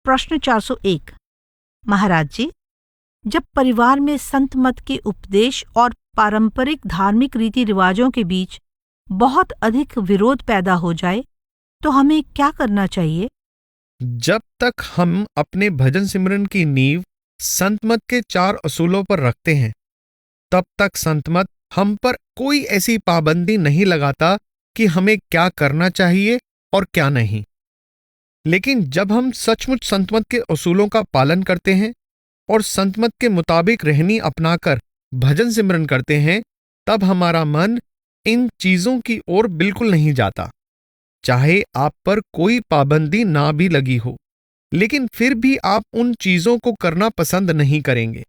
प्रश्न 401। महाराज जी, जब परिवार में संत मत के उपदेश और पारंपरिक धार्मिक रीति रिवाजों के बीच बहुत अधिक विरोध पैदा हो जाए तो हमें क्या करना चाहिए? जब तक हम अपने भजन सिमरन की नींव संत मत के 4 असूलों पर रखते हैं, तब तक संत मत हम पर कोई ऐसी पाबंदी नहीं लगाता कि हमें क्या करना चाहिए और क्या नहीं। लेकिन जब हम सचमुच संत मत के असूलों का पालन करते हैं और संत मत के मुताबिक रहनी अपनाकर भजन सिमरन करते हैं, तब हमारा मन इन चीजों की ओर बिल्कुल नहीं जाता। चाहे आप पर कोई पाबंदी ना भी लगी हो, लेकिन फिर भी आप उन चीजों को करना पसंद नहीं करेंगे।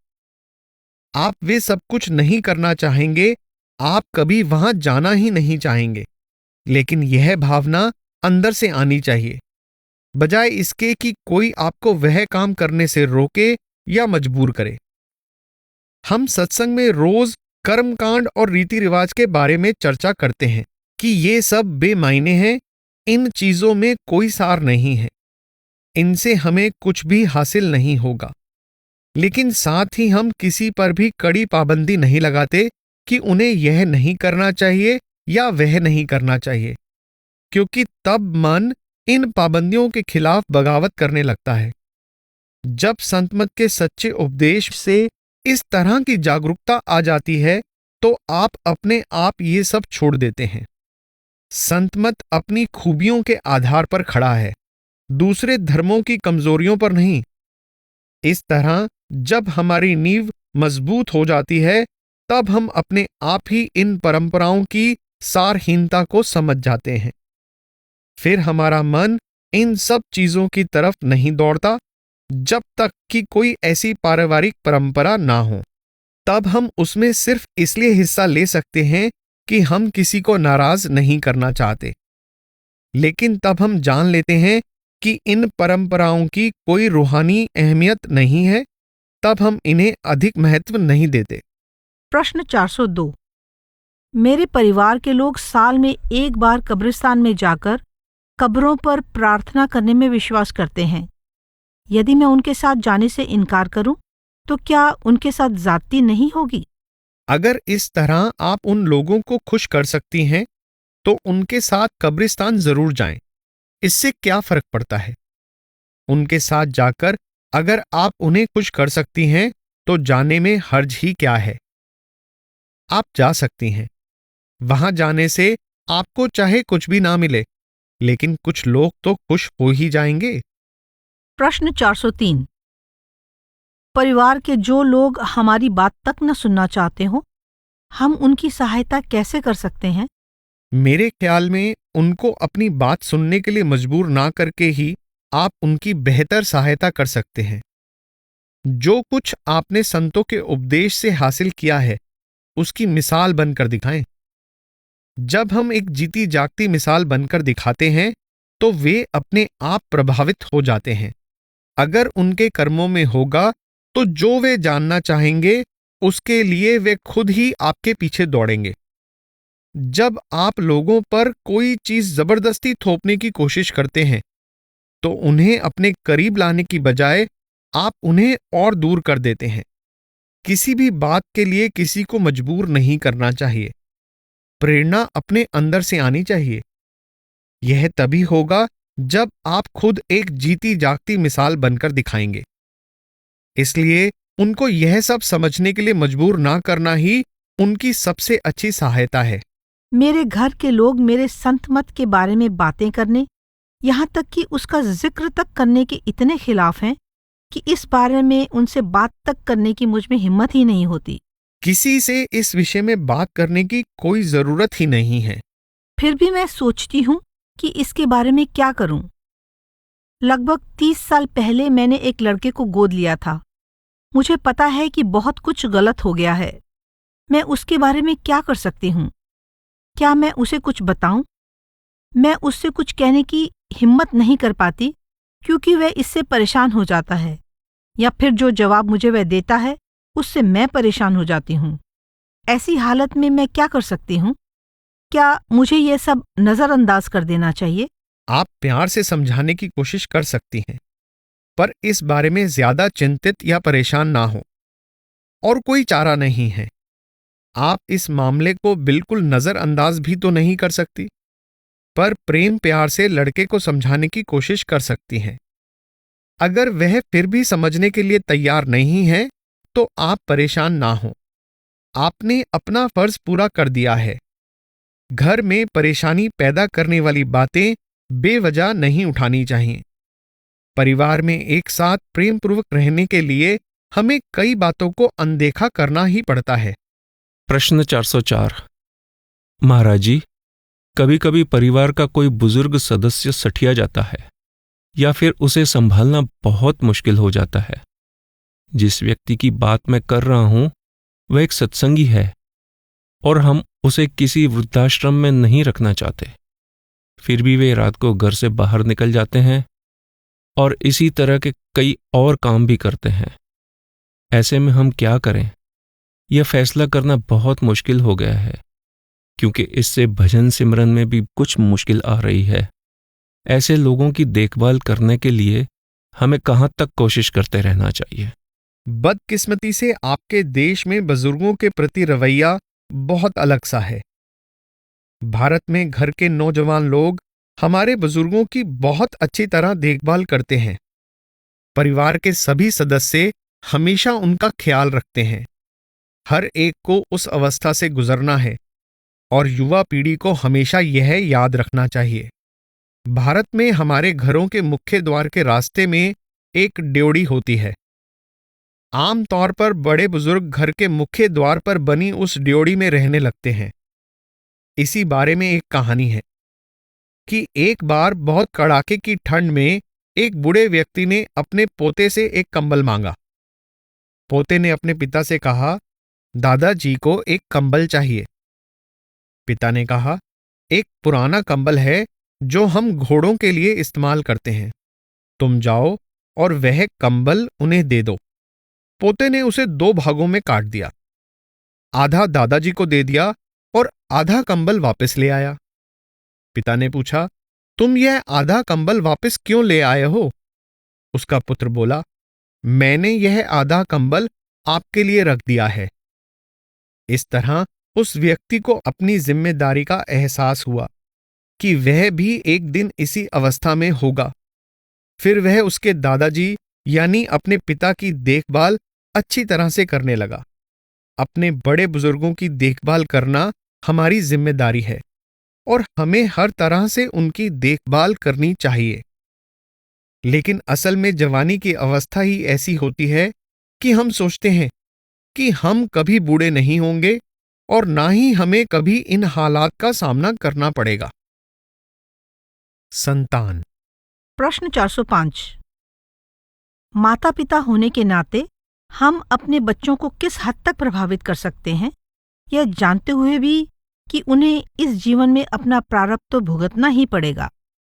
आप वे सब कुछ नहीं करना चाहेंगे, आप कभी वहां जाना ही नहीं चाहेंगे। लेकिन यह भावना अंदर से आनी चाहिए, बजाय इसके कि कोई आपको वह काम करने से रोके या मजबूर करे। हम सत्संग में रोज कर्मकांड और रीति रिवाज के बारे में चर्चा करते हैं कि ये सब बेमायने हैं, इन चीजों में कोई सार नहीं है, इनसे हमें कुछ भी हासिल नहीं होगा। लेकिन साथ ही हम किसी पर भी कड़ी पाबंदी नहीं लगाते कि उन्हें यह नहीं करना चाहिए या वह नहीं करना चाहिए, क्योंकि तब मन इन पाबंदियों के खिलाफ बगावत करने लगता है। जब संतमत के सच्चे उपदेश से इस तरह की जागरूकता आ जाती है, तो आप अपने आप ये सब छोड़ देते हैं। संतमत अपनी खूबियों के आधार पर खड़ा है, दूसरे धर्मों की कमजोरियों पर नहीं। इस तरह जब हमारी नींव मजबूत हो जाती है, तब हम अपने आप ही इन परंपराओं की सारहीनता को समझ जाते हैं। फिर हमारा मन इन सब चीजों की तरफ नहीं दौड़ता जब तक कि कोई ऐसी पारिवारिक परंपरा ना हो। तब हम उसमें सिर्फ इसलिए हिस्सा ले सकते हैं कि हम किसी को नाराज नहीं करना चाहते। लेकिन तब हम जान लेते हैं कि इन परंपराओं की कोई रूहानी अहमियत नहीं है, तब हम इन्हें अधिक महत्व नहीं देते। प्रश्न 402। मेरे परिवार के लोग साल में एक बार कब्रिस्तान में जाकर कब्रों पर प्रार्थना करने में विश्वास करते हैं। यदि मैं उनके साथ जाने से इनकार करूं, तो क्या उनके साथ ज्यादती नहीं होगी? अगर इस तरह आप उन लोगों को खुश कर सकती हैं, तो उनके साथ कब्रिस्तान जरूर जाएं। इससे क्या फर्क पड़ता है? उनके साथ जाकर अगर आप उन्हें खुश कर सकती हैं, तो जाने में हर्ज ही क्या है? आप जा सकती हैं। वहां जाने से आपको चाहे कुछ भी ना मिले, लेकिन कुछ लोग तो खुश हो ही जाएंगे। प्रश्न 403। परिवार के जो लोग हमारी बात तक न सुनना चाहते हो, हम उनकी सहायता कैसे कर सकते हैं? मेरे ख्याल में उनको अपनी बात सुनने के लिए मजबूर ना करके ही आप उनकी बेहतर सहायता कर सकते हैं। जो कुछ आपने संतों के उपदेश से हासिल किया है, उसकी मिसाल बनकर दिखाएं। जब हम एक जीती जागती मिसाल बनकर दिखाते हैं, तो वे अपने आप प्रभावित हो जाते हैं। अगर उनके कर्मों में होगा, तो जो वे जानना चाहेंगे, उसके लिए वे खुद ही आपके पीछे दौड़ेंगे। जब आप लोगों पर कोई चीज जबरदस्ती थोपने की कोशिश करते हैं, तो उन्हें अपने करीब लाने की बजाय आप उन्हें और दूर कर देते हैं। किसी भी बात के लिए किसी को मजबूर नहीं करना चाहिए। प्रेरणा अपने अंदर से आनी चाहिए। यह तभी होगा जब आप खुद एक जीती जागती मिसाल बनकर दिखाएंगे। इसलिए उनको यह सब समझने के लिए मजबूर ना करना ही उनकी सबसे अच्छी सहायता है। मेरे घर के लोग मेरे संत मत के बारे में बातें करने, यहाँ तक कि उसका जिक्र तक करने के इतने खिलाफ हैं कि इस बारे में उनसे बात तक करने की मुझ में हिम्मत ही नहीं होती। किसी से इस विषय में बात करने की कोई जरूरत ही नहीं है। फिर भी मैं सोचती हूँ कि इसके बारे में क्या करूं। लगभग 30 साल पहले मैंने एक लड़के को गोद लिया था। मुझे पता है कि बहुत कुछ गलत हो गया है। मैं उसके बारे में क्या कर सकती हूँ? क्या मैं उसे कुछ बताऊं? मैं उससे कुछ कहने की हिम्मत नहीं कर पाती, क्योंकि वह इससे परेशान हो जाता है, या फिर जो जवाब मुझे वह देता है उससे मैं परेशान हो जाती हूँ। ऐसी हालत में मैं क्या कर सकती हूँ? क्या मुझे यह सब नजरअंदाज कर देना चाहिए? आप प्यार से समझाने की कोशिश कर सकती हैं। पर इस बारे में ज्यादा चिंतित या परेशान ना हो। और कोई चारा नहीं है। आप इस मामले को बिल्कुल नजरअंदाज भी तो नहीं कर सकती, पर प्रेम प्यार से लड़के को समझाने की कोशिश कर सकती हैं। अगर वह फिर भी समझने के लिए तैयार नहीं है तो आप परेशान ना हो। आपने अपना फर्ज पूरा कर दिया है। घर में परेशानी पैदा करने वाली बातें बेवजह नहीं उठानी चाहिए। परिवार में एक साथ प्रेम पूर्वक रहने के लिए हमें कई बातों को अनदेखा करना ही पड़ता है। प्रश्न 404। महाराज जी, कभी कभी परिवार का कोई बुजुर्ग सदस्य सठिया जाता है या फिर उसे संभालना बहुत मुश्किल हो जाता है। जिस व्यक्ति की बात मैं कर रहा हूं वह एक सत्संगी है और हम उसे किसी वृद्धाश्रम में नहीं रखना चाहते। फिर भी वे रात को घर से बाहर निकल जाते हैं और इसी तरह के कई और काम भी करते हैं। ऐसे में हम क्या करें? यह फैसला करना बहुत मुश्किल हो गया है, क्योंकि इससे भजन सिमरन में भी कुछ मुश्किल आ रही है। ऐसे लोगों की देखभाल करने के लिए हमें कहाँ तक कोशिश करते रहना चाहिए? बदकिस्मती से आपके देश में बुजुर्गों के प्रति रवैया बहुत अलग सा है। भारत में घर के नौजवान लोग हमारे बुजुर्गों की बहुत अच्छी तरह देखभाल करते हैं। परिवार के सभी सदस्य हमेशा उनका ख्याल रखते हैं। हर एक को उस अवस्था से गुजरना है और युवा पीढ़ी को हमेशा यह याद रखना चाहिए। भारत में हमारे घरों के मुख्य द्वार के रास्ते में एक ड्योढ़ी होती है। आमतौर पर बड़े बुजुर्ग घर के मुख्य द्वार पर बनी उस ड्योढ़ी में रहने लगते हैं। इसी बारे में एक कहानी है कि एक बार बहुत कड़ाके की ठंड में एक बूढ़े व्यक्ति ने अपने पोते से एक कंबल मांगा। पोते ने अपने पिता से कहा, दादाजी को एक कंबल चाहिए। पिता ने कहा, एक पुराना कंबल है जो हम घोड़ों के लिए इस्तेमाल करते हैं। तुम जाओ और वह कंबल उन्हें दे दो। पोते ने उसे 2 भागों में काट दिया। आधा दादाजी को दे दिया और आधा कंबल वापस ले आया। पिता ने पूछा, तुम यह आधा कंबल वापस क्यों ले आए हो? उसका पुत्र बोला, मैंने यह आधा कंबल आपके लिए रख दिया है। इस तरह उस व्यक्ति को अपनी जिम्मेदारी का एहसास हुआ कि वह भी एक दिन इसी अवस्था में होगा। फिर वह उसके दादाजी यानी अपने पिता की देखभाल अच्छी तरह से करने लगा। अपने बड़े बुजुर्गों की देखभाल करना हमारी जिम्मेदारी है और हमें हर तरह से उनकी देखभाल करनी चाहिए। लेकिन असल में जवानी की अवस्था ही ऐसी होती है कि हम सोचते हैं कि हम कभी बूढ़े नहीं होंगे और ना ही हमें कभी इन हालात का सामना करना पड़ेगा। संतान। प्रश्न 405। माता पिता होने के नाते हम अपने बच्चों को किस हद तक प्रभावित कर सकते हैं, यह जानते हुए भी कि उन्हें इस जीवन में अपना प्रारब्ध तो भुगतना ही पड़ेगा।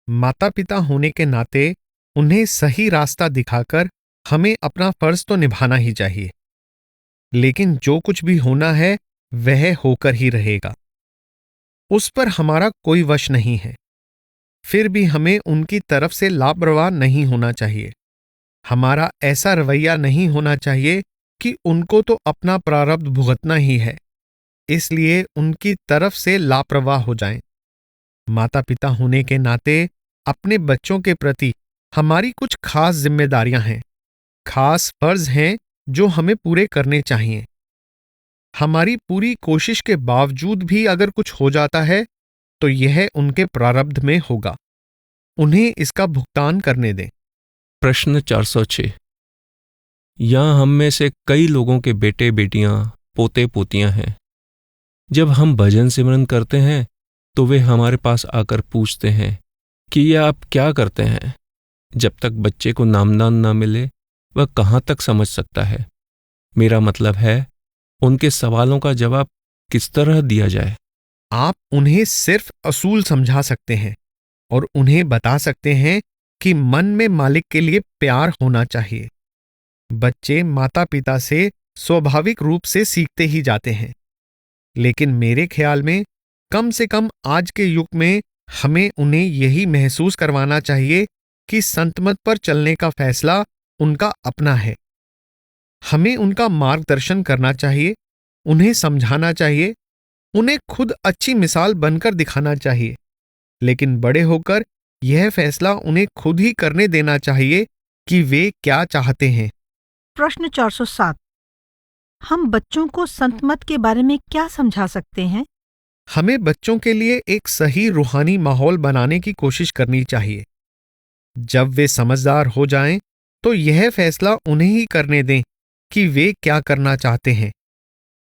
माता पिता होने के नाते उन्हें सही रास्ता दिखाकर हमें अपना फर्ज तो निभाना ही चाहिए। लेकिन जो कुछ भी होना है वह होकर ही रहेगा। उस पर हमारा कोई वश नहीं है। फिर भी हमें उनकी तरफ से लापरवाह नहीं होना चाहिए। हमारा ऐसा रवैया नहीं होना चाहिए कि उनको तो अपना प्रारब्ध भुगतना ही है, इसलिए उनकी तरफ से लापरवाह हो जाएं। माता पिता होने के नाते अपने बच्चों के प्रति हमारी कुछ खास जिम्मेदारियां हैं, खास फर्ज हैं जो हमें पूरे करने चाहिए। हमारी पूरी कोशिश के बावजूद भी अगर कुछ हो जाता है तो यह उनके प्रारब्ध में होगा। उन्हें इसका भुगतान करने दें। प्रश्न 406। यहां हम में से कई लोगों के बेटे बेटियां पोते पोतियां हैं। जब हम भजन सिमरन करते हैं तो वे हमारे पास आकर पूछते हैं कि यह आप क्या करते हैं। जब तक बच्चे को नामदान ना मिले वह कहाँ तक समझ सकता है। मेरा मतलब है, उनके सवालों का जवाब किस तरह दिया जाए। आप उन्हें सिर्फ असूल समझा सकते हैं और उन्हें बता सकते हैं कि मन में मालिक के लिए प्यार होना चाहिए। बच्चे माता पिता से स्वाभाविक रूप से सीखते ही जाते हैं, लेकिन मेरे ख्याल में कम से कम आज के युग में हमें उन्हें यही महसूस करवाना चाहिए कि संतमत पर चलने का फैसला उनका अपना है। हमें उनका मार्गदर्शन करना चाहिए, उन्हें समझाना चाहिए, उन्हें खुद अच्छी मिसाल बनकर दिखाना चाहिए, लेकिन बड़े होकर यह फैसला उन्हें खुद ही करने देना चाहिए कि वे क्या चाहते हैं। प्रश्न 407। हम बच्चों को संतमत के बारे में क्या समझा सकते हैं? हमें बच्चों के लिए एक सही रूहानी माहौल बनाने की कोशिश करनी चाहिए। जब वे समझदार हो जाएं, तो यह फैसला उन्हें ही करने दें कि वे क्या करना चाहते हैं।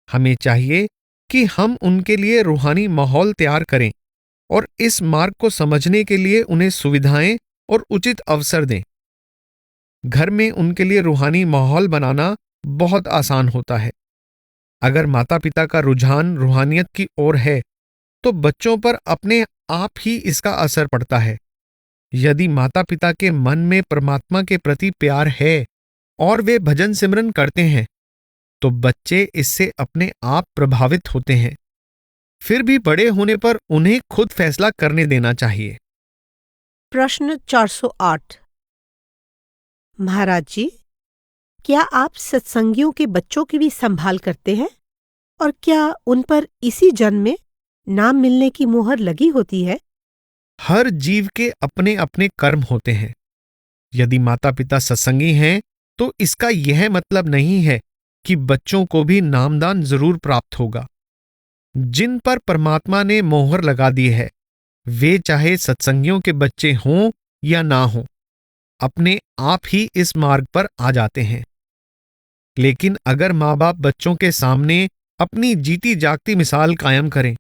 हमें चाहिए कि हम उनके लिए रूहानी माहौल तैयार करें और इस मार्ग को समझने के लिए उन्हें सुविधाएं और उचित अवसर दें। घर में उनके लिए रूहानी माहौल बनाना बहुत आसान होता है। अगर माता पिता का रुझान रूहानियत की ओर है, तो बच्चों पर अपने आप ही इसका असर पड़ता है। यदि माता पिता के मन में परमात्मा के प्रति प्यार है और वे भजन सिमरन करते हैं, तो बच्चे इससे अपने आप प्रभावित होते हैं। फिर भी बड़े होने पर उन्हें खुद फैसला करने देना चाहिए। प्रश्न 408। महाराज जी, क्या आप सत्संगियों के बच्चों की भी संभाल करते हैं और क्या उन पर इसी जन्म में नाम मिलने की मुहर लगी होती है? हर जीव के अपने अपने कर्म होते हैं। यदि माता पिता सत्संगी हैं, तो इसका यह मतलब नहीं है कि बच्चों को भी नामदान जरूर प्राप्त होगा। जिन पर परमात्मा ने मोहर लगा दी है, वे चाहे सत्संगियों के बच्चे हों या ना हों, अपने आप ही इस मार्ग पर आ जाते हैं। लेकिन अगर माँ बाप बच्चों के सामने अपनी जीती जागती मिसाल कायम करें,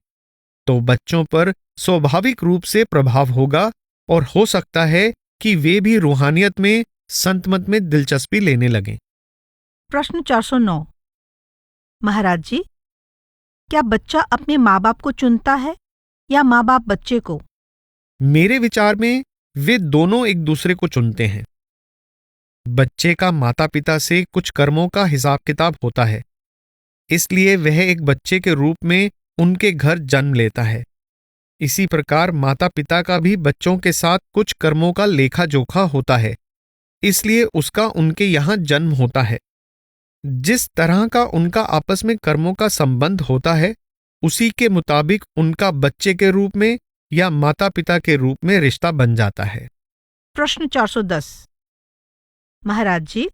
तो बच्चों पर स्वाभाविक रूप से प्रभाव होगा और हो सकता है कि वे भी रूहानियत में, संतमत में दिलचस्पी लेने लगें। प्रश्न 409। महाराज जी, क्या बच्चा अपने माँ बाप को चुनता है या माँ बाप बच्चे को? मेरे विचार में वे दोनों एक दूसरे को चुनते हैं। बच्चे का माता पिता से कुछ कर्मों का हिसाब किताब होता है, इसलिए वह एक बच्चे के रूप में उनके घर जन्म लेता है। इसी प्रकार माता पिता का भी बच्चों के साथ कुछ कर्मों का लेखा जोखा होता है, इसलिए उसका उनके यहां जन्म होता है। जिस तरह का उनका आपस में कर्मों का संबंध होता है, उसी के मुताबिक उनका बच्चे के रूप में या माता पिता के रूप में रिश्ता बन जाता है। प्रश्न 410। महाराज जी,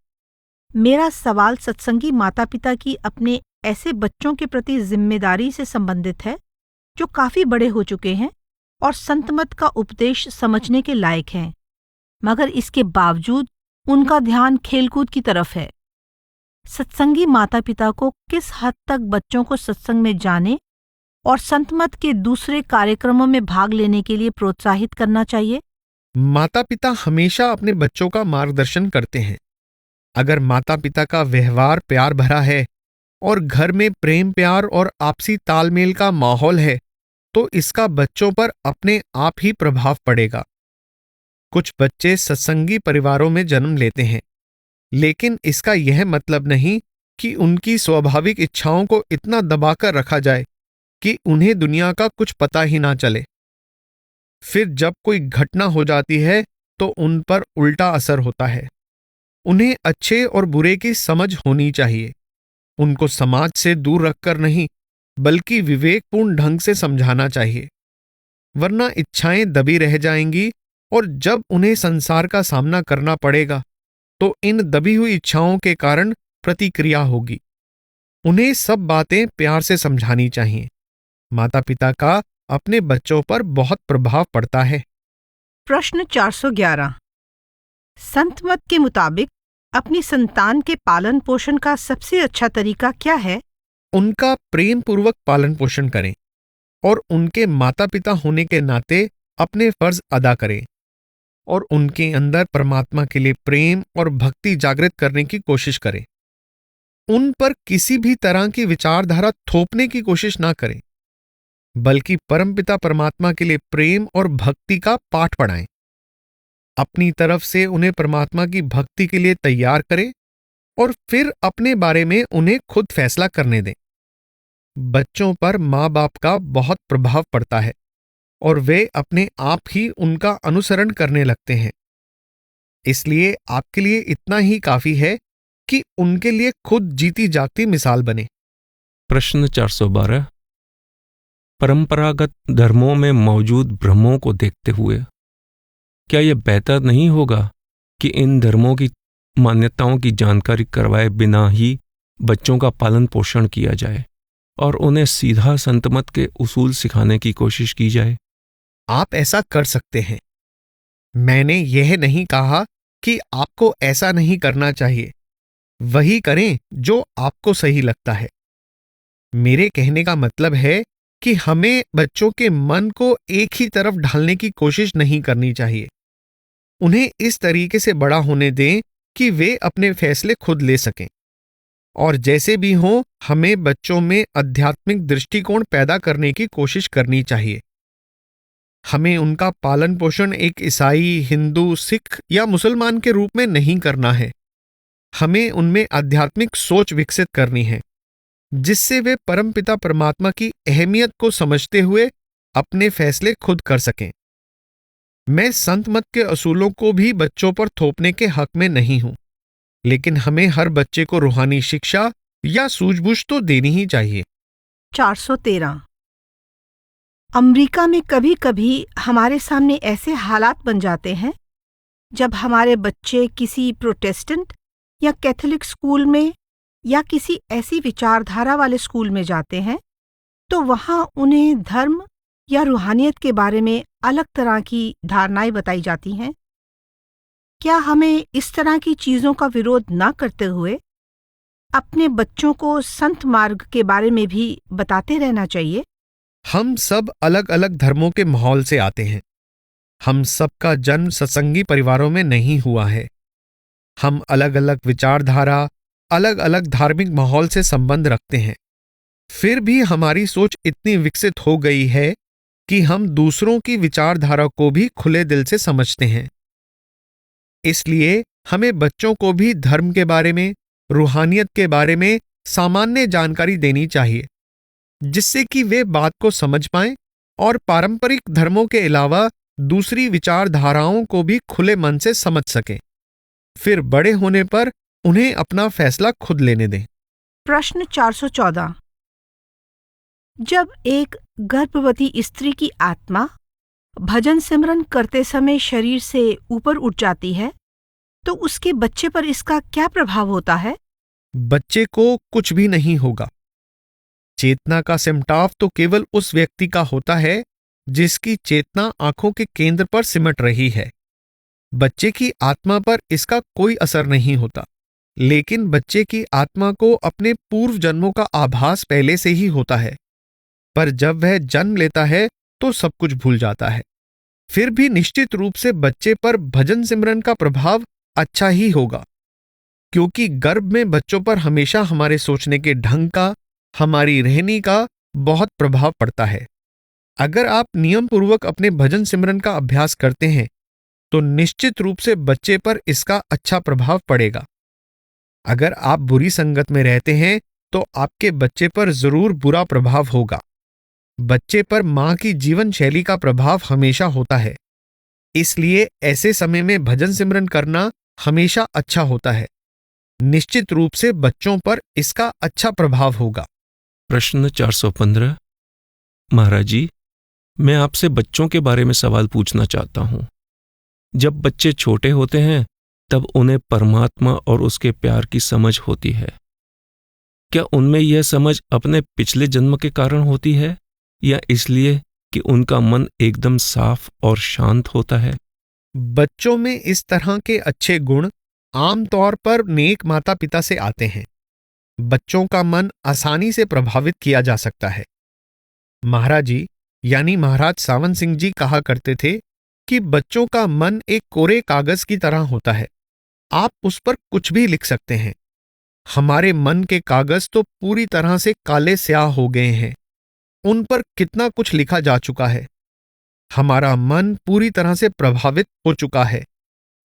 मेरा सवाल सत्संगी माता पिता की अपने ऐसे बच्चों के प्रति जिम्मेदारी से संबंधित है जो काफी बड़े हो चुके हैं और संतमत का उपदेश समझने के लायक हैं, मगर इसके बावजूद उनका ध्यान खेलकूद की तरफ है। सत्संगी माता पिता को किस हद तक बच्चों को सत्संग में जाने और संतमत के दूसरे कार्यक्रमों में भाग लेने के लिए प्रोत्साहित करना चाहिए? माता पिता हमेशा अपने बच्चों का मार्गदर्शन करते हैं। अगर माता पिता का व्यवहार प्यार भरा है और घर में प्रेम प्यार और आपसी तालमेल का माहौल है, तो इसका बच्चों पर अपने आप ही प्रभाव पड़ेगा। कुछ बच्चे सत्संगी परिवारों में जन्म लेते हैं, लेकिन इसका यह मतलब नहीं कि उनकी स्वाभाविक इच्छाओं को इतना दबाकर रखा जाए कि उन्हें दुनिया का कुछ पता ही ना चले। फिर जब कोई घटना हो जाती है, तो उन पर उल्टा असर होता है। उन्हें अच्छे और बुरे की समझ होनी चाहिए। उनको समाज से दूर रखकर नहीं, बल्कि विवेकपूर्ण ढंग से समझाना चाहिए, वरना इच्छाएं दबी रह जाएंगी और जब उन्हें संसार का सामना करना पड़ेगा, तो इन दबी हुई इच्छाओं के कारण प्रतिक्रिया होगी। उन्हें सब बातें प्यार से समझानी चाहिए। माता पिता का अपने बच्चों पर बहुत प्रभाव पड़ता है। प्रश्न 411। संतमत के मुताबिक अपनी संतान के पालन पोषण का सबसे अच्छा तरीका क्या है? उनका प्रेम पूर्वक पालन पोषण करें और उनके माता पिता होने के नाते अपने फर्ज अदा करें और उनके अंदर परमात्मा के लिए प्रेम और भक्ति जागृत करने की कोशिश करें। उन पर किसी भी तरह की विचारधारा थोपने की कोशिश ना करें, बल्कि परमपिता परमात्मा के लिए प्रेम और भक्ति का पाठ पढ़ाएं। अपनी तरफ से उन्हें परमात्मा की भक्ति के लिए तैयार करें और फिर अपने बारे में उन्हें खुद फैसला करने दें। बच्चों पर माँ बाप का बहुत प्रभाव पड़ता है और वे अपने आप ही उनका अनुसरण करने लगते हैं। इसलिए आपके लिए इतना ही काफी है कि उनके लिए खुद जीती जागती मिसाल बने। प्रश्न 412। परंपरागत धर्मों में मौजूद भ्रमों को देखते हुए क्या यह बेहतर नहीं होगा कि इन धर्मों की मान्यताओं की जानकारी करवाए बिना ही बच्चों का पालन पोषण किया जाए और उन्हें सीधा संतमत के उसूल सिखाने की कोशिश की जाए? आप ऐसा कर सकते हैं। मैंने यह नहीं कहा कि आपको ऐसा नहीं करना चाहिए। वही करें जो आपको सही लगता है। मेरे कहने का मतलब है कि हमें बच्चों के मन को एक ही तरफ ढालने की कोशिश नहीं करनी चाहिए। उन्हें इस तरीके से बड़ा होने दें कि वे अपने फैसले खुद ले सकें। और जैसे भी हों, हमें बच्चों में आध्यात्मिक दृष्टिकोण पैदा करने की कोशिश करनी चाहिए। हमें उनका पालन पोषण एक ईसाई, हिंदू, सिख या मुसलमान के रूप में नहीं करना है। हमें उनमें आध्यात्मिक सोच विकसित करनी है, जिससे वे परमपिता परमात्मा की अहमियत को समझते हुए अपने फैसले खुद कर सकें। मैं संत मत के असूलों को भी बच्चों पर थोपने के हक में नहीं हूं, लेकिन हमें हर बच्चे को रूहानी शिक्षा या सूझबूझ तो देनी ही चाहिए। 413। अमेरिका में कभी कभी हमारे सामने ऐसे हालात बन जाते हैं जब हमारे बच्चे किसी प्रोटेस्टेंट या कैथोलिक स्कूल में या किसी ऐसी विचारधारा वाले स्कूल में जाते हैं, तो वहाँ उन्हें धर्म या रूहानियत के बारे में अलग तरह की धारणाएं बताई जाती हैं। क्या हमें इस तरह की चीज़ों का विरोध न करते हुए अपने बच्चों को संत मार्ग के बारे में भी बताते रहना चाहिए? हम सब अलग अलग धर्मों के माहौल से आते हैं। हम सबका जन्म सत्संगी परिवारों में नहीं हुआ है। हम अलग अलग विचारधारा, अलग अलग धार्मिक माहौल से संबंध रखते हैं। फिर भी हमारी सोच इतनी विकसित हो गई है कि हम दूसरों की विचारधारा को भी खुले दिल से समझते हैं। इसलिए हमें बच्चों को भी धर्म के बारे में, रूहानियत के बारे में सामान्य जानकारी देनी चाहिए, जिससे कि वे बात को समझ पाएं और पारंपरिक धर्मों के अलावा दूसरी विचारधाराओं को भी खुले मन से समझ सकें। फिर बड़े होने पर उन्हें अपना फैसला खुद लेने दें। प्रश्न 414। जब एक गर्भवती स्त्री की आत्मा भजन सिमरन करते समय शरीर से ऊपर उठ जाती है, तो उसके बच्चे पर इसका क्या प्रभाव होता है? बच्चे को कुछ भी नहीं होगा। चेतना का सिमटाव तो केवल उस व्यक्ति का होता है जिसकी चेतना आंखों के केंद्र पर सिमट रही है। बच्चे की आत्मा पर इसका कोई असर नहीं होता, लेकिन बच्चे की आत्मा को अपने पूर्व जन्मों का आभास पहले से ही होता है। पर जब वह जन्म लेता है तो सब कुछ भूल जाता है। फिर भी निश्चित रूप से बच्चे पर भजन सिमरन का प्रभाव अच्छा ही होगा, क्योंकि गर्भ में बच्चों पर हमेशा हमारे सोचने के ढंग का, हमारी रहनी का बहुत प्रभाव पड़ता है। अगर आप नियम पूर्वक अपने भजन सिमरन का अभ्यास करते हैं तो निश्चित रूप से बच्चे पर इसका अच्छा प्रभाव पड़ेगा। अगर आप बुरी संगत में रहते हैं तो आपके बच्चे पर जरूर बुरा प्रभाव होगा। बच्चे पर मां की जीवन शैली का प्रभाव हमेशा होता है, इसलिए ऐसे समय में भजन सिमरन करना हमेशा अच्छा होता है। निश्चित रूप से बच्चों पर इसका अच्छा प्रभाव होगा। प्रश्न 415। महाराज जी, मैं आपसे बच्चों के बारे में सवाल पूछना चाहता हूं। जब बच्चे छोटे होते हैं तब उन्हें परमात्मा और उसके प्यार की समझ होती है। क्या उनमें यह समझ अपने पिछले जन्म के कारण होती है या इसलिए कि उनका मन एकदम साफ और शांत होता है? बच्चों में इस तरह के अच्छे गुण आमतौर पर नेक माता पिता से आते हैं। बच्चों का मन आसानी से प्रभावित किया जा सकता है। महाराज जी यानी महाराज सावन सिंह जी कहा करते थे कि बच्चों का मन एक कोरे कागज की तरह होता है, आप उस पर कुछ भी लिख सकते हैं। हमारे मन के कागज तो पूरी तरह से काले स्याह हो गए हैं, उन पर कितना कुछ लिखा जा चुका है। हमारा मन पूरी तरह से प्रभावित हो चुका है,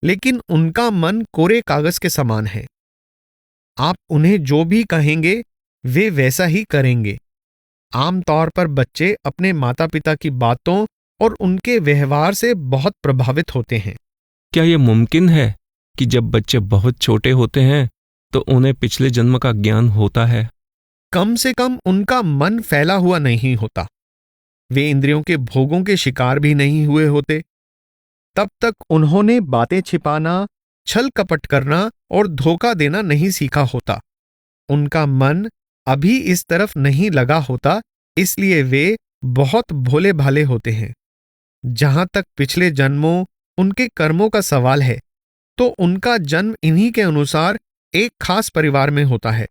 लेकिन उनका मन कोरे कागज के समान है। आप उन्हें जो भी कहेंगे वे वैसा ही करेंगे। आमतौर पर बच्चे अपने माता पिता की बातों और उनके व्यवहार से बहुत प्रभावित होते हैं। क्या यह मुमकिन है कि जब बच्चे बहुत छोटे होते हैं तो उन्हें पिछले जन्म का ज्ञान होता है? कम से कम उनका मन फैला हुआ नहीं होता। वे इंद्रियों के भोगों के शिकार भी नहीं हुए होते। तब तक उन्होंने बातें छिपाना, छल कपट करना और धोखा देना नहीं सीखा होता। उनका मन अभी इस तरफ नहीं लगा होता, इसलिए वे बहुत भोले भाले होते हैं। जहां तक पिछले जन्मों, उनके कर्मों का सवाल है, तो उनका जन्म इन्हीं के अनुसार एक खास परिवार में होता है।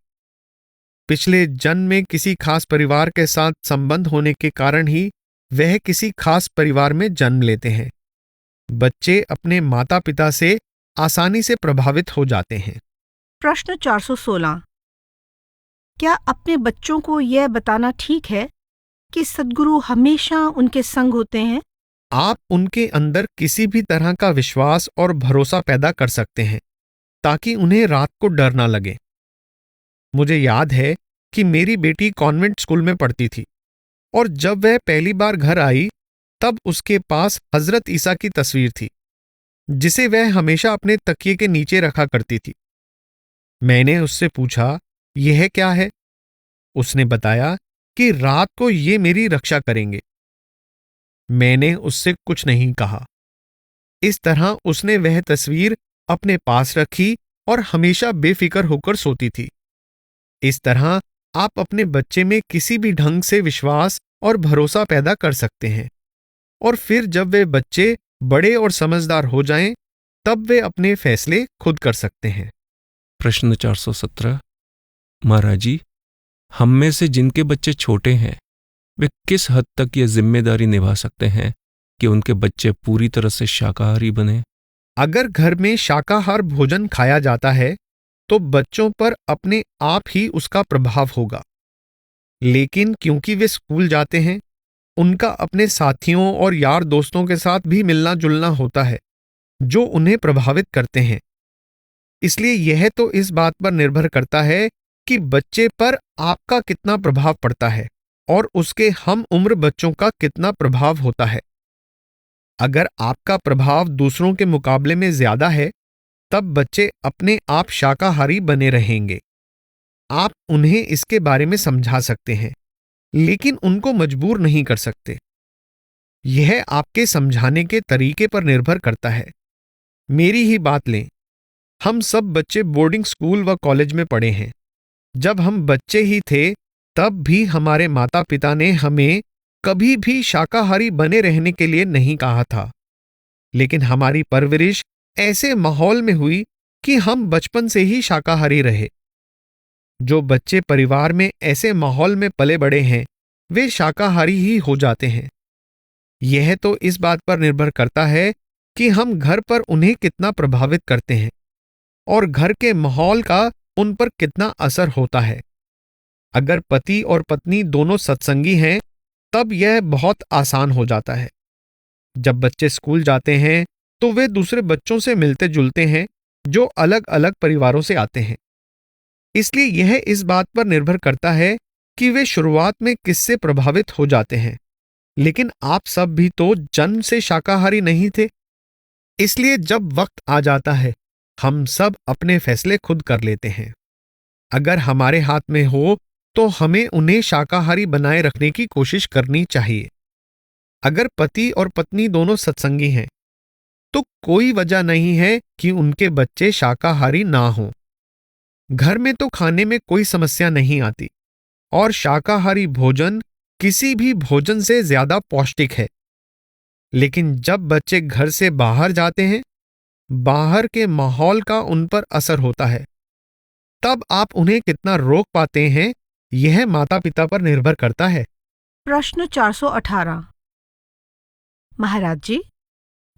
पिछले जन्म में किसी खास परिवार के साथ संबंध होने के कारण ही वह किसी खास परिवार में जन्म लेते हैं। बच्चे अपने माता पिता से आसानी से प्रभावित हो जाते हैं। प्रश्न 416। क्या अपने बच्चों को यह बताना ठीक है कि सद्गुरु हमेशा उनके संग होते हैं? आप उनके अंदर किसी भी तरह का विश्वास और भरोसा पैदा कर सकते हैं ताकि उन्हें रात को डर ना लगे। मुझे याद है कि मेरी बेटी कॉन्वेंट स्कूल में पढ़ती थी और जब वह पहली बार घर आई तब उसके पास हजरत ईसा की तस्वीर थी, जिसे वह हमेशा अपने तकिए के नीचे रखा करती थी। मैंने उससे पूछा, यह क्या है? उसने बताया कि रात को ये मेरी रक्षा करेंगे। मैंने उससे कुछ नहीं कहा। इस तरह उसने वह तस्वीर अपने पास रखी और हमेशा बेफिक्र होकर सोती थी। इस तरह आप अपने बच्चे में किसी भी ढंग से विश्वास और भरोसा पैदा कर सकते हैं, और फिर जब वे बच्चे बड़े और समझदार हो जाएं, तब वे अपने फैसले खुद कर सकते हैं। प्रश्न 417। महाराज जी, हम में से जिनके बच्चे छोटे हैं वे किस हद तक ये जिम्मेदारी निभा सकते हैं कि उनके बच्चे पूरी तरह से शाकाहारी बने? अगर घर में शाकाहार भोजन खाया जाता है तो बच्चों पर अपने आप ही उसका प्रभाव होगा। लेकिन क्योंकि वे स्कूल जाते हैं, उनका अपने साथियों और यार दोस्तों के साथ भी मिलना जुलना होता है, जो उन्हें प्रभावित करते हैं। इसलिए यह तो इस बात पर निर्भर करता है कि बच्चे पर आपका कितना प्रभाव पड़ता है और उसके हम उम्र बच्चों का कितना प्रभाव होता है। अगर आपका प्रभाव दूसरों के मुकाबले में ज्यादा है, तब बच्चे अपने आप शाकाहारी बने रहेंगे। आप उन्हें इसके बारे में समझा सकते हैं, लेकिन उनको मजबूर नहीं कर सकते। यह आपके समझाने के तरीके पर निर्भर करता है। मेरी ही बात लें, हम सब बच्चे बोर्डिंग स्कूल व कॉलेज में पढ़े हैं। जब हम बच्चे ही थे, तब भी हमारे माता पिता ने हमें कभी भी शाकाहारी बने रहने के लिए नहीं कहा था, लेकिन हमारी परवरिश ऐसे माहौल में हुई कि हम बचपन से ही शाकाहारी रहे। जो बच्चे परिवार में ऐसे माहौल में पले बड़े हैं, वे शाकाहारी ही हो जाते हैं। यह तो इस बात पर निर्भर करता है कि हम घर पर उन्हें कितना प्रभावित करते हैं और घर के माहौल का उन पर कितना असर होता है। अगर पति और पत्नी दोनों सत्संगी हैं, तब यह बहुत आसान हो जाता है। जब बच्चे स्कूल जाते हैं तो वे दूसरे बच्चों से मिलते जुलते हैं जो अलग अलग परिवारों से आते हैं। इसलिए यह इस बात पर निर्भर करता है कि वे शुरुआत में किससे प्रभावित हो जाते हैं। लेकिन आप सब भी तो जन्म से शाकाहारी नहीं थे। इसलिए जब वक्त आ जाता है, हम सब अपने फैसले खुद कर लेते हैं। अगर हमारे हाथ में हो तो हमें उन्हें शाकाहारी बनाए रखने की कोशिश करनी चाहिए। अगर पति और पत्नी दोनों सत्संगी हैं, तो कोई वजह नहीं है कि उनके बच्चे शाकाहारी ना हों। घर में तो खाने में कोई समस्या नहीं आती, और शाकाहारी भोजन किसी भी भोजन से ज्यादा पौष्टिक है। लेकिन जब बच्चे घर से बाहर जाते हैं, बाहर के माहौल का उन पर असर होता है। तब आप उन्हें कितना रोक पाते हैं, यह माता पिता पर निर्भर करता है। प्रश्न 418। महाराज जी,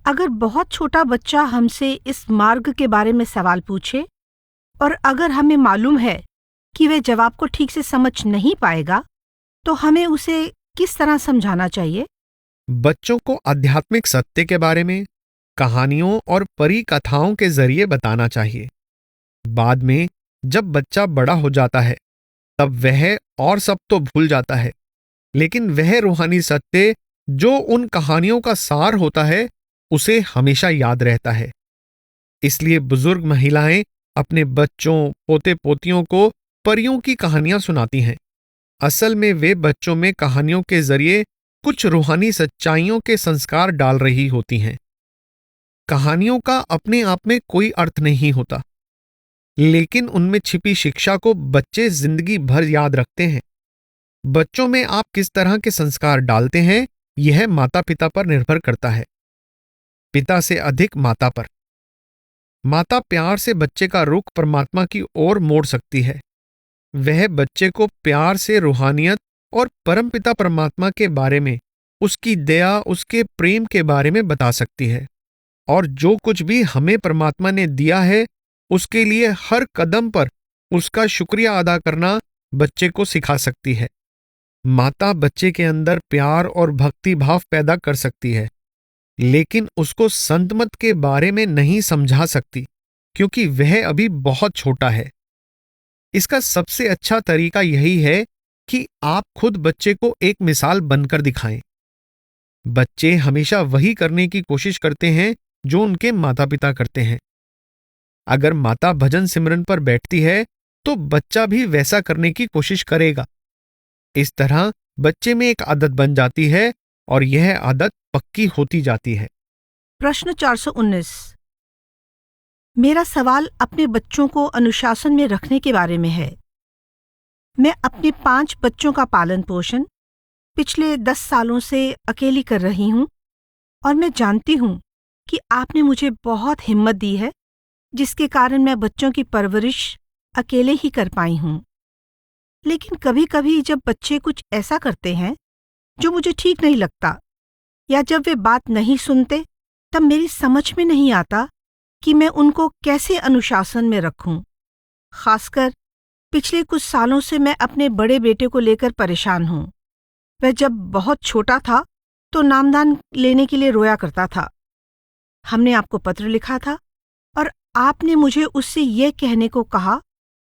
अगर बहुत छोटा बच्चा हमसे इस मार्ग के बारे में सवाल पूछे और अगर हमें मालूम है कि वह जवाब को ठीक से समझ नहीं पाएगा, तो हमें उसे किस तरह समझाना चाहिए? बच्चों को आध्यात्मिक सत्य के बारे में कहानियों और परी कथाओं के जरिए बताना चाहिए। बाद में जब बच्चा बड़ा हो जाता है, तब वह और सब तो भूल जाता है, लेकिन वह रूहानी सत्य जो उन कहानियों का सार होता है, उसे हमेशा याद रहता है। इसलिए बुजुर्ग महिलाएं अपने बच्चों पोते पोतियों को परियों की कहानियां सुनाती हैं। असल में वे बच्चों में कहानियों के जरिए कुछ रूहानी सच्चाइयों के संस्कार डाल रही होती हैं। कहानियों का अपने आप में कोई अर्थ नहीं होता, लेकिन उनमें छिपी शिक्षा को बच्चे जिंदगी भर याद रखते हैं। बच्चों में आप किस तरह के संस्कार डालते हैं, यह माता पिता पर निर्भर करता है, पिता से अधिक माता पर। माता प्यार से बच्चे का रुख परमात्मा की ओर मोड़ सकती है। वह बच्चे को प्यार से रूहानियत और परमपिता परमात्मा के बारे में, उसकी दया, उसके प्रेम के बारे में बता सकती है, और जो कुछ भी हमें परमात्मा ने दिया है उसके लिए हर कदम पर उसका शुक्रिया अदा करना बच्चे को सिखा सकती है। माता बच्चे के अंदर प्यार और भक्ति भाव पैदा कर सकती है, लेकिन उसको संतमत के बारे में नहीं समझा सकती, क्योंकि वह अभी बहुत छोटा है। इसका सबसे अच्छा तरीका यही है कि आप खुद बच्चे को एक मिसाल बनकर दिखाएं। बच्चे हमेशा वही करने की कोशिश करते हैं जो उनके माता पिता करते हैं। अगर माता भजन सिमरन पर बैठती है तो बच्चा भी वैसा करने की कोशिश करेगा। इस तरह बच्चे में एक आदत बन जाती है और यह आदत पक्की होती जाती है। प्रश्न 419। मेरा सवाल अपने बच्चों को अनुशासन में रखने के बारे में है। मैं अपने 5 बच्चों का पालन पोषण पिछले 10 सालों से अकेली कर रही हूँ, और मैं जानती हूँ कि आपने मुझे बहुत हिम्मत दी है, जिसके कारण मैं बच्चों की परवरिश अकेले ही कर पाई हूँ। लेकिन कभी कभी जब बच्चे कुछ ऐसा करते हैं जो मुझे ठीक नहीं लगता, या जब वे बात नहीं सुनते, तब मेरी समझ में नहीं आता कि मैं उनको कैसे अनुशासन में रखूं। खासकर पिछले कुछ सालों से मैं अपने बड़े बेटे को लेकर परेशान हूं। वह जब बहुत छोटा था तो नामदान लेने के लिए रोया करता था। हमने आपको पत्र लिखा था और आपने मुझे उससे यह कहने को कहा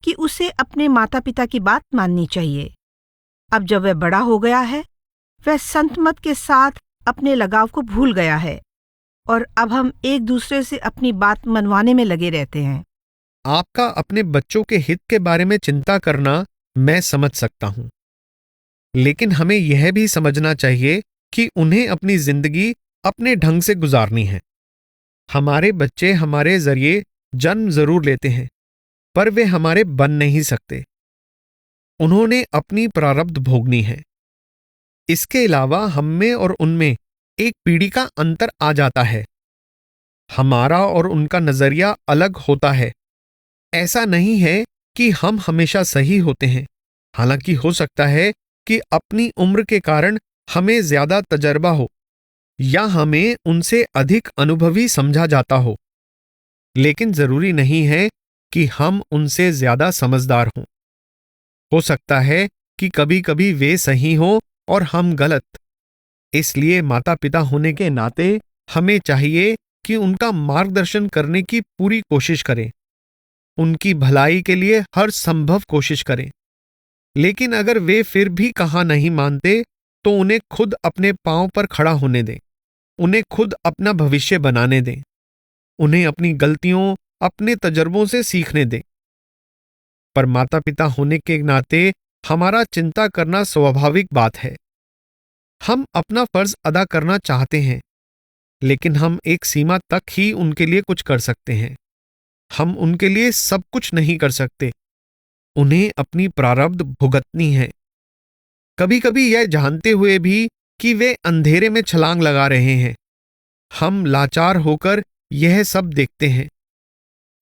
कि उसे अपने माता पिता की बात माननी चाहिए। अब जब वह बड़ा हो गया है, वह संत मत के साथ अपने लगाव को भूल गया है, और अब हम एक दूसरे से अपनी बात मनवाने में लगे रहते हैं। आपका अपने बच्चों के हित के बारे में चिंता करना मैं समझ सकता हूं, लेकिन हमें यह भी समझना चाहिए कि उन्हें अपनी जिंदगी अपने ढंग से गुजारनी है। हमारे बच्चे हमारे जरिए जन्म जरूर लेते हैं, पर वे हमारे बन नहीं सकते। उन्होंने अपनी प्रारब्ध भोगनी है। इसके अलावा हममें और उनमें एक पीढ़ी का अंतर आ जाता है। हमारा और उनका नजरिया अलग होता है। ऐसा नहीं है कि हम हमेशा सही होते हैं, हालांकि हो सकता है कि अपनी उम्र के कारण हमें ज्यादा तजर्बा हो या हमें उनसे अधिक अनुभवी समझा जाता हो, लेकिन जरूरी नहीं है कि हम उनसे ज्यादा समझदार हों। हो सकता है कि कभी कभी वे सही हों और हम गलत। इसलिए माता पिता होने के नाते हमें चाहिए कि उनका मार्गदर्शन करने की पूरी कोशिश करें, उनकी भलाई के लिए हर संभव कोशिश करें। लेकिन अगर वे फिर भी कहा नहीं मानते तो उन्हें खुद अपने पांव पर खड़ा होने दें, उन्हें खुद अपना भविष्य बनाने दें, उन्हें अपनी गलतियों, अपने तजर्बों से सीखने दें। पर माता पिता होने के नाते हमारा चिंता करना स्वाभाविक बात है। हम अपना फर्ज अदा करना चाहते हैं, लेकिन हम एक सीमा तक ही उनके लिए कुछ कर सकते हैं। हम उनके लिए सब कुछ नहीं कर सकते। उन्हें अपनी प्रारब्ध भुगतनी है, कभी कभी यह जानते हुए भी कि वे अंधेरे में छलांग लगा रहे हैं। हम लाचार होकर यह सब देखते हैं,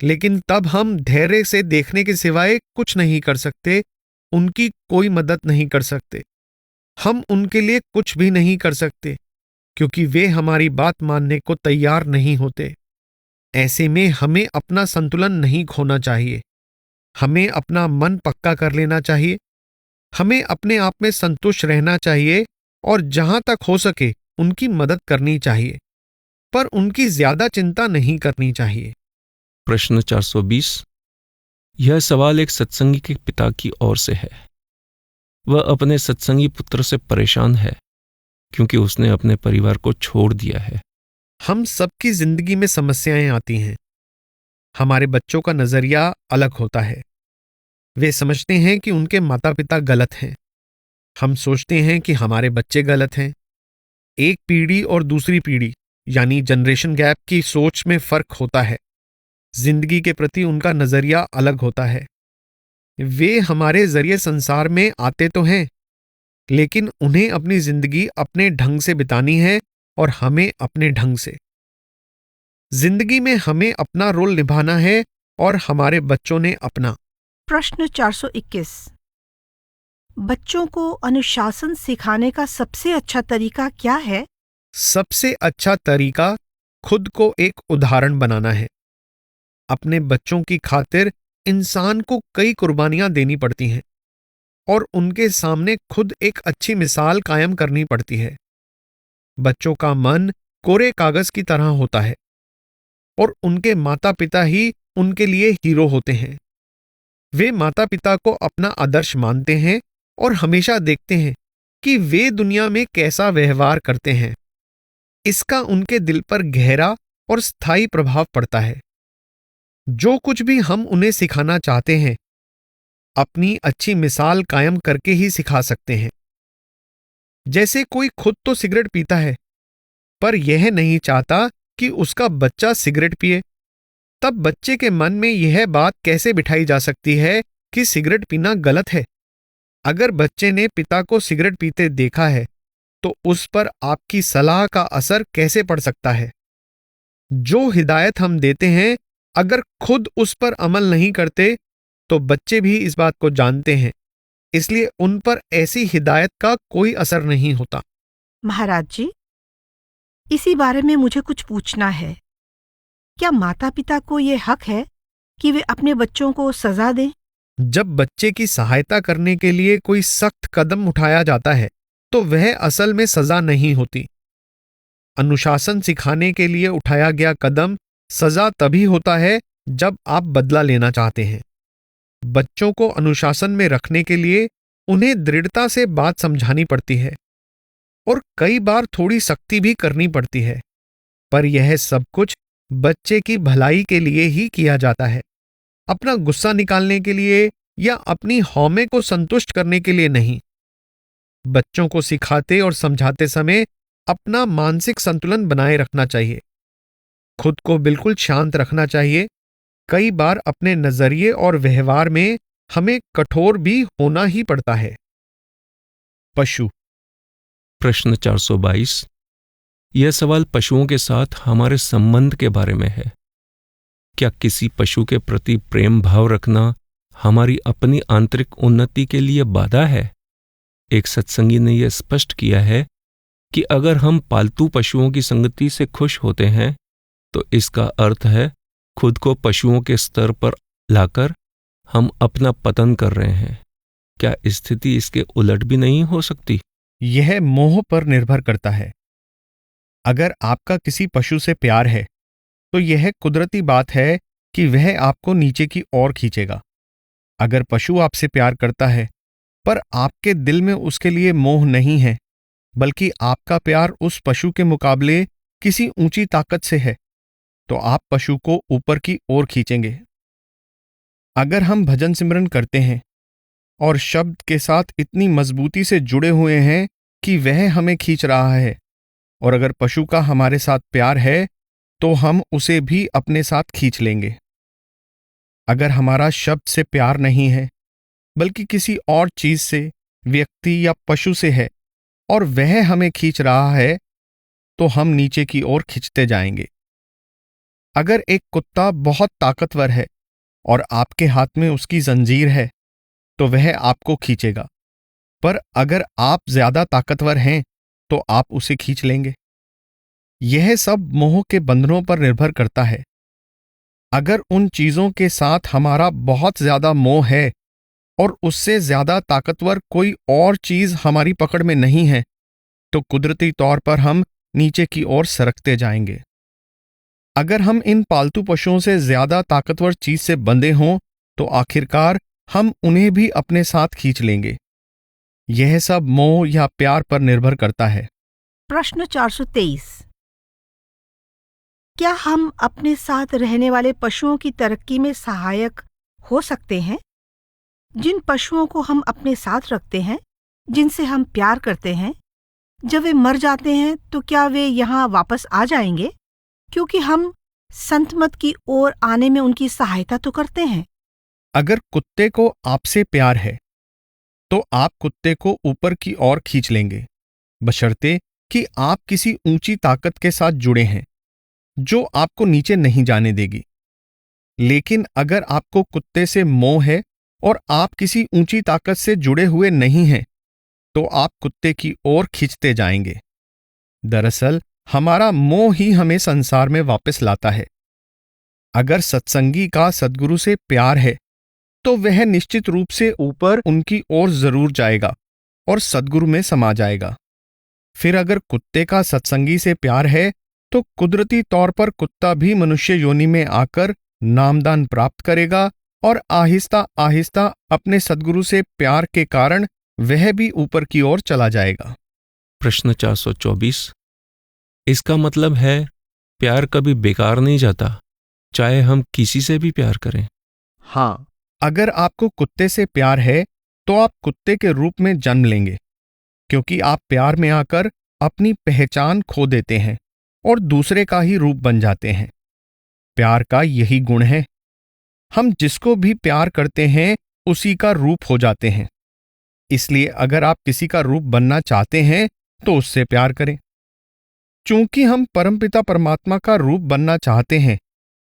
लेकिन तब हम धैर्य से देखने के सिवाय कुछ नहीं कर सकते, उनकी कोई मदद नहीं कर सकते। हम उनके लिए कुछ भी नहीं कर सकते, क्योंकि वे हमारी बात मानने को तैयार नहीं होते। ऐसे में हमें अपना संतुलन नहीं खोना चाहिए। हमें अपना मन पक्का कर लेना चाहिए। हमें अपने आप में संतुष्ट रहना चाहिए और जहां तक हो सके उनकी मदद करनी चाहिए, पर उनकी ज्यादा चिंता नहीं करनी चाहिए। प्रश्न 420। यह सवाल एक सत्संगी के पिता की ओर से है। वह अपने सत्संगी पुत्र से परेशान है क्योंकि उसने अपने परिवार को छोड़ दिया है। हम सबकी जिंदगी में समस्याएं आती हैं। हमारे बच्चों का नजरिया अलग होता है। वे समझते हैं कि उनके माता पिता गलत हैं। हम सोचते हैं कि हमारे बच्चे गलत हैं। एक पीढ़ी और दूसरी पीढ़ी यानी जनरेशन गैप की सोच में फर्क होता है। जिंदगी के प्रति उनका नजरिया अलग होता है। वे हमारे जरिए संसार में आते तो हैं, लेकिन उन्हें अपनी जिंदगी अपने ढंग से बितानी है और हमें अपने ढंग से। जिंदगी में हमें अपना रोल निभाना है और हमारे बच्चों ने अपना। प्रश्न 421। बच्चों को अनुशासन सिखाने का सबसे अच्छा तरीका क्या है? सबसे अच्छा तरीका खुद को एक उदाहरण बनाना है। अपने बच्चों की खातिर इंसान को कई कुर्बानियां देनी पड़ती हैं और उनके सामने खुद एक अच्छी मिसाल कायम करनी पड़ती है। बच्चों का मन कोरे कागज की तरह होता है और उनके माता पिता ही उनके लिए हीरो होते हैं। वे माता पिता को अपना आदर्श मानते हैं और हमेशा देखते हैं कि वे दुनिया में कैसा व्यवहार करते हैं। इसका उनके दिल पर गहरा और स्थायी प्रभाव पड़ता है। जो कुछ भी हम उन्हें सिखाना चाहते हैं, अपनी अच्छी मिसाल कायम करके ही सिखा सकते हैं। जैसे कोई खुद तो सिगरेट पीता है, पर यह नहीं चाहता कि उसका बच्चा सिगरेट पिए, तब बच्चे के मन में यह बात कैसे बिठाई जा सकती है कि सिगरेट पीना गलत है? अगर बच्चे ने पिता को सिगरेट पीते देखा है, तो उस पर आपकी सलाह का असर कैसे पड़ सकता है? जो हिदायत हम देते हैं, अगर खुद उस पर अमल नहीं करते, तो बच्चे भी इस बात को जानते हैं, इसलिए उन पर ऐसी हिदायत का कोई असर नहीं होता। महाराज जी, इसी बारे में मुझे कुछ पूछना है। क्या माता पिता को ये हक है कि वे अपने बच्चों को सजा दें? जब बच्चे की सहायता करने के लिए कोई सख्त कदम उठाया जाता है, तो वह असल में सजा नहीं होती। अनुशासन सिखाने के लिए उठाया गया कदम सजा तभी होता है जब आप बदला लेना चाहते हैं। बच्चों को अनुशासन में रखने के लिए उन्हें दृढ़ता से बात समझानी पड़ती है और कई बार थोड़ी सख्ती भी करनी पड़ती है, पर यह सब कुछ बच्चे की भलाई के लिए ही किया जाता है, अपना गुस्सा निकालने के लिए या अपनी हौमे को संतुष्ट करने के लिए नहीं। बच्चों को सिखाते और समझाते समय अपना मानसिक संतुलन बनाए रखना चाहिए। खुद को बिल्कुल शांत रखना चाहिए। कई बार अपने नजरिए और व्यवहार में हमें कठोर भी होना ही पड़ता है। पशु। प्रश्न 422। यह सवाल पशुओं के साथ हमारे संबंध के बारे में है। क्या किसी पशु के प्रति प्रेम भाव रखना हमारी अपनी आंतरिक उन्नति के लिए बाधा है? एक सत्संगी ने यह स्पष्ट किया है कि अगर हम पालतू पशुओं की संगति से खुश होते हैं, तो इसका अर्थ है खुद को पशुओं के स्तर पर लाकर हम अपना पतन कर रहे हैं। क्या स्थिति इसके उलट भी नहीं हो सकती? यह मोह पर निर्भर करता है। अगर आपका किसी पशु से प्यार है, तो यह कुदरती बात है कि वह आपको नीचे की ओर खींचेगा। अगर पशु आपसे प्यार करता है, पर आपके दिल में उसके लिए मोह नहीं है, बल्कि आपका प्यार उस पशु के मुकाबले किसी ऊंची ताकत से है, तो आप पशु को ऊपर की ओर खींचेंगे। अगर हम भजन सिमरन करते हैं और शब्द के साथ इतनी मजबूती से जुड़े हुए हैं कि वह हमें खींच रहा है, और अगर पशु का हमारे साथ प्यार है, तो हम उसे भी अपने साथ खींच लेंगे। अगर हमारा शब्द से प्यार नहीं है, बल्कि किसी और चीज से, व्यक्ति या पशु से है, और वह हमें खींच रहा है, तो हम नीचे की ओर खींचते जाएंगे। अगर एक कुत्ता बहुत ताकतवर है और आपके हाथ में उसकी जंजीर है, तो वह आपको खींचेगा, पर अगर आप ज्यादा ताकतवर हैं, तो आप उसे खींच लेंगे। यह सब मोह के बंधनों पर निर्भर करता है। अगर उन चीजों के साथ हमारा बहुत ज्यादा मोह है और उससे ज्यादा ताकतवर कोई और चीज हमारी पकड़ में नहीं है, तो कुदरती तौर पर हम नीचे की ओर सरकते जाएंगे। अगर हम इन पालतू पशुओं से ज्यादा ताकतवर चीज से बंधे हों, तो आखिरकार हम उन्हें भी अपने साथ खींच लेंगे। यह सब मोह या प्यार पर निर्भर करता है। प्रश्न 423। क्या हम अपने साथ रहने वाले पशुओं की तरक्की में सहायक हो सकते हैं? जिन पशुओं को हम अपने साथ रखते हैं, जिनसे हम प्यार करते हैं, जब वे मर जाते हैं तो क्या वे यहाँ वापस आ जाएंगे? क्योंकि हम संत मत की ओर आने में उनकी सहायता तो करते हैं। अगर कुत्ते को आपसे प्यार है तो आप कुत्ते को ऊपर की ओर खींच लेंगे, बशर्ते कि आप किसी ऊंची ताकत के साथ जुड़े हैं जो आपको नीचे नहीं जाने देगी। लेकिन अगर आपको कुत्ते से मोह है और आप किसी ऊंची ताकत से जुड़े हुए नहीं हैं, तो आप कुत्ते की ओर खींचते जाएंगे। दरअसल हमारा मोह ही हमें संसार में वापस लाता है। अगर सत्संगी का सद्गुरु से प्यार है तो वह निश्चित रूप से ऊपर उनकी ओर जरूर जाएगा और सद्गुरु में समा जाएगा। फिर अगर कुत्ते का सत्संगी से प्यार है तो कुदरती तौर पर कुत्ता भी मनुष्य योनि में आकर नामदान प्राप्त करेगा और आहिस्ता आहिस्ता अपने सद्गुरु से प्यार के कारण वह भी ऊपर की ओर चला जाएगा। प्रश्न 424। इसका मतलब है प्यार कभी बेकार नहीं जाता, चाहे हम किसी से भी प्यार करें। हाँ, अगर आपको कुत्ते से प्यार है तो आप कुत्ते के रूप में जन्म लेंगे, क्योंकि आप प्यार में आकर अपनी पहचान खो देते हैं और दूसरे का ही रूप बन जाते हैं। प्यार का यही गुण है। हम जिसको भी प्यार करते हैं उसी का रूप हो जाते हैं। इसलिए अगर आप किसी का रूप बनना चाहते हैं तो उससे प्यार करें। चूंकि हम परमपिता परमात्मा का रूप बनना चाहते हैं,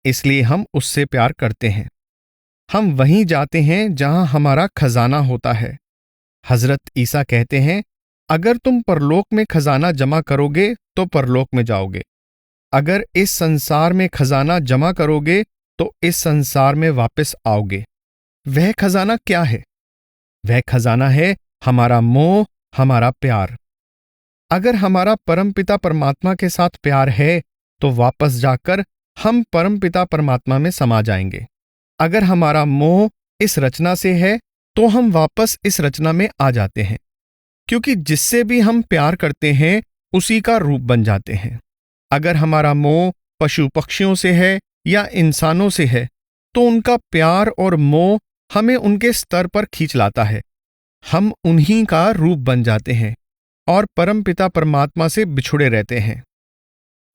इसलिए हम उससे प्यार करते हैं। हम वहीं जाते हैं जहां हमारा खजाना होता है। हजरत ईसा कहते हैं, अगर तुम परलोक में खजाना जमा करोगे तो परलोक में जाओगे। अगर इस संसार में खजाना जमा करोगे तो इस संसार में वापस आओगे। वह खजाना क्या है? वह खजाना है हमारा मोह, हमारा प्यार। अगर हमारा परमपिता परमात्मा के साथ प्यार है तो वापस जाकर हम परमपिता परमात्मा में समा जाएंगे। अगर हमारा मोह इस रचना से है तो हम वापस इस रचना में आ जाते हैं, क्योंकि जिससे भी हम प्यार करते हैं उसी का रूप बन जाते हैं। अगर हमारा मोह पशु पक्षियों से है या इंसानों से है तो उनका प्यार और मोह हमें उनके स्तर पर खींच लाता है। हम उन्हीं का रूप बन जाते हैं और परमपिता परमात्मा से बिछुड़े रहते हैं।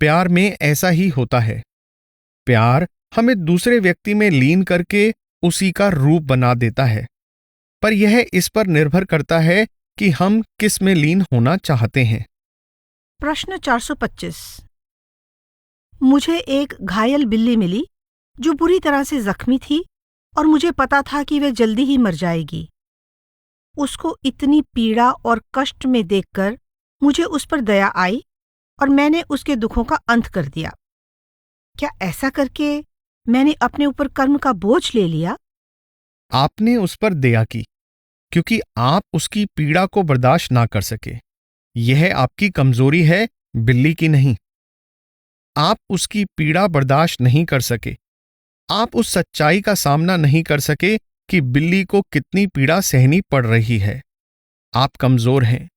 प्यार में ऐसा ही होता है। प्यार हमें दूसरे व्यक्ति में लीन करके उसी का रूप बना देता है, पर यह इस पर निर्भर करता है कि हम किस में लीन होना चाहते हैं। प्रश्न 425। मुझे एक घायल बिल्ली मिली जो बुरी तरह से जख्मी थी और मुझे पता था कि वह जल्दी ही मर जाएगी। उसको इतनी पीड़ा और कष्ट में देखकर मुझे उस पर दया आई और मैंने उसके दुखों का अंत कर दिया। क्या ऐसा करके मैंने अपने ऊपर कर्म का बोझ ले लिया? आपने उस पर दया की क्योंकि आप उसकी पीड़ा को बर्दाश्त ना कर सके। यह आपकी कमजोरी है, बिल्ली की नहीं। आप उसकी पीड़ा बर्दाश्त नहीं कर सके। आप उस सच्चाई का सामना नहीं कर सके कि बिल्ली को कितनी पीड़ा सहनी पड़ रही है। आप कमजोर हैं।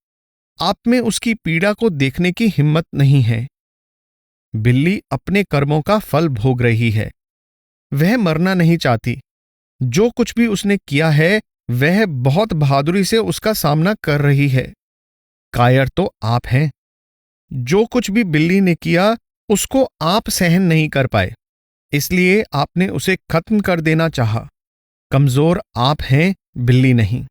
आप में उसकी पीड़ा को देखने की हिम्मत नहीं है। बिल्ली अपने कर्मों का फल भोग रही है। वह मरना नहीं चाहती। जो कुछ भी उसने किया है वह बहुत बहादुरी से उसका सामना कर रही है। कायर तो आप हैं। जो कुछ भी बिल्ली ने किया उसको आप सहन नहीं कर पाए, इसलिए आपने उसे खत्म कर देना चाहा। कमजोर आप हैं, बिल्ली नहीं।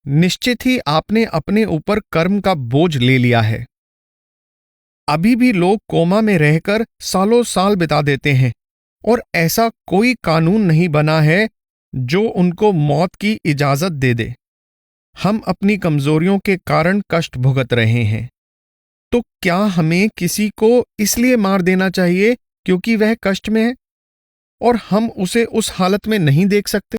निश्चित ही आपने अपने ऊपर कर्म का बोझ ले लिया है। अभी भी लोग कोमा में रहकर सालों साल बिता देते हैं और ऐसा कोई कानून नहीं बना है जो उनको मौत की इजाजत दे दे। हम अपनी कमजोरियों के कारण कष्ट भुगत रहे हैं, तो क्या हमें किसी को इसलिए मार देना चाहिए क्योंकि वह कष्ट में है और हम उसे उस हालत में नहीं देख सकते?